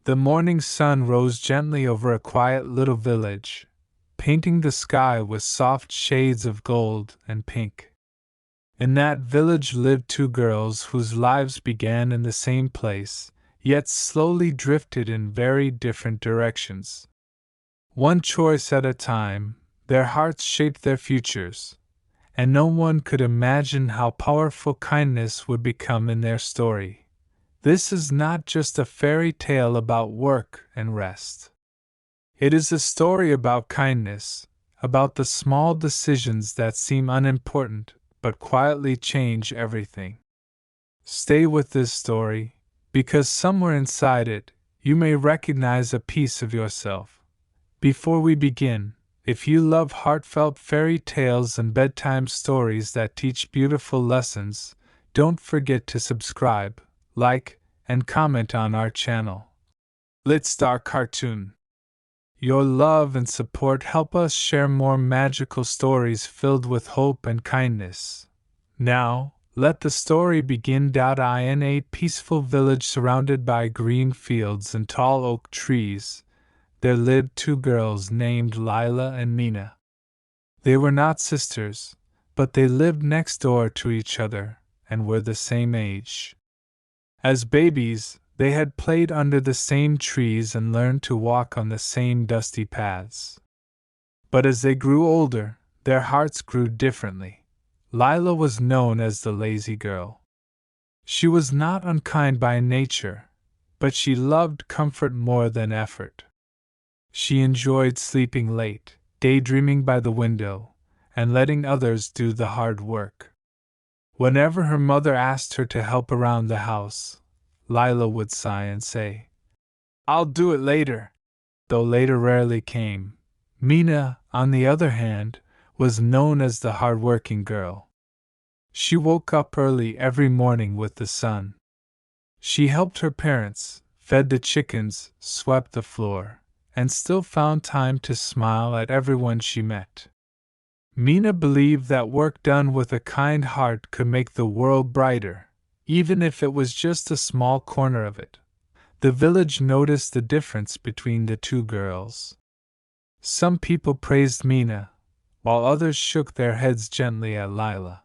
The morning sun rose gently over a quiet little village, painting the sky with soft shades of gold and pink. In that village lived two girls whose lives began in the same place, yet slowly drifted in very different directions. One choice at a time, their hearts shaped their futures, and no one could imagine how powerful kindness would become in their story. This is not just a fairy tale about work and rest. It is a story about kindness, about the small decisions that seem unimportant but quietly change everything. Stay with this story, because somewhere inside it, you may recognize a piece of yourself. Before we begin, if you love heartfelt fairy tales and bedtime stories that teach beautiful lessons, don't forget to subscribe, like, and comment on our channel. Let's start cartoon. Your love and support help us share more magical stories filled with hope and kindness. Now, let the story begin. In a peaceful village surrounded by green fields and tall oak trees, there lived two girls named Lila and Mina. They were not sisters, but they lived next door to each other and were the same age. As babies, they had played under the same trees and learned to walk on the same dusty paths. But as they grew older, their hearts grew differently. Lila was known as the lazy girl. She was not unkind by nature, but she loved comfort more than effort. She enjoyed sleeping late, daydreaming by the window, and letting others do the hard work. Whenever her mother asked her to help around the house, Lila would sigh and say, "I'll do it later," though later rarely came. Mina, on the other hand, was known as the hardworking girl. She woke up early every morning with the sun. She helped her parents, fed the chickens, swept the floor, and still found time to smile at everyone she met. Mina believed that work done with a kind heart could make the world brighter, even if it was just a small corner of it. The village noticed the difference between the two girls. Some people praised Mina, while others shook their heads gently at Lila.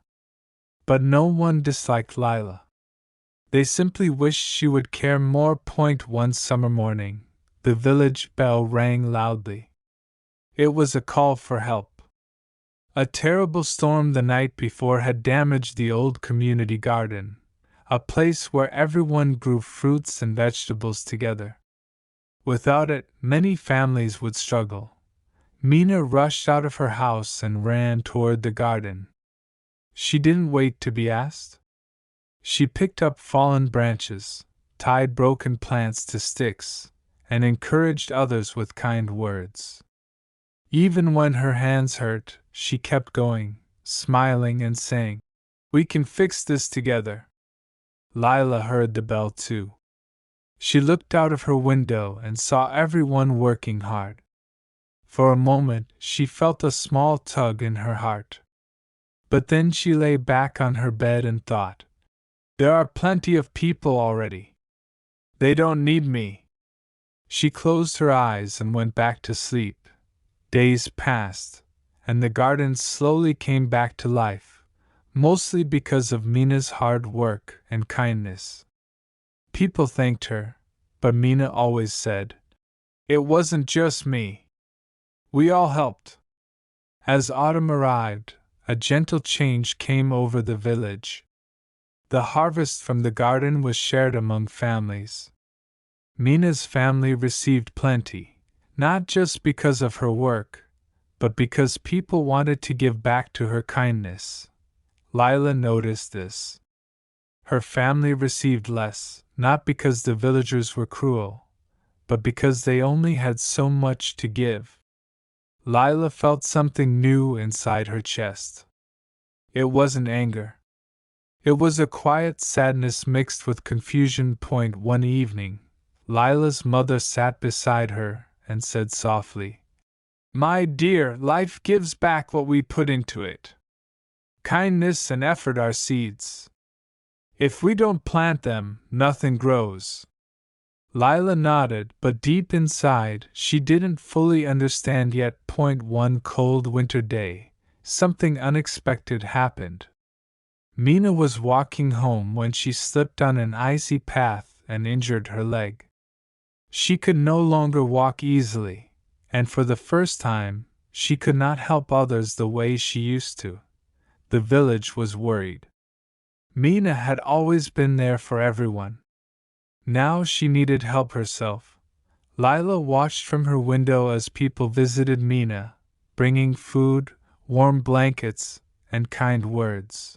But no one disliked Lila. They simply wished she would care more. One summer morning, the village bell rang loudly. It was a call for help. A terrible storm the night before had damaged the old community garden, a place where everyone grew fruits and vegetables together. Without it, many families would struggle. Mina rushed out of her house and ran toward the garden. She didn't wait to be asked. She picked up fallen branches, tied broken plants to sticks, and encouraged others with kind words. Even when her hands hurt, she kept going, smiling and saying, "We can fix this together." Lila heard the bell too. She looked out of her window and saw everyone working hard. For a moment, she felt a small tug in her heart. But then she lay back on her bed and thought, "There are plenty of people already. They don't need me." She closed her eyes and went back to sleep. Days passed, and the garden slowly came back to life, mostly because of Mina's hard work and kindness. People thanked her, but Mina always said, "It wasn't just me. We all helped." As autumn arrived, a gentle change came over the village. The harvest from the garden was shared among families. Mina's family received plenty, not just because of her work, but because people wanted to give back to her kindness. Lila noticed this. Her family received less, not because the villagers were cruel, but because they only had so much to give. Lila felt something new inside her chest. It wasn't anger. It was a quiet sadness mixed with confusion. One evening, Lila's mother sat beside her and said softly, "My dear, life gives back what we put into it. Kindness and effort are seeds. If we don't plant them, nothing grows. Lila nodded, but deep inside, she didn't fully understand yet. One cold winter day, something unexpected happened. Mina was walking home when she slipped on an icy path and injured her leg. She could no longer walk easily, and for the first time, she could not help others the way she used to. The village was worried. Mina had always been there for everyone. Now she needed help herself. Lila watched from her window as people visited Mina, bringing food, warm blankets, and kind words.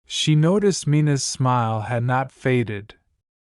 She noticed Mina's smile had not faded,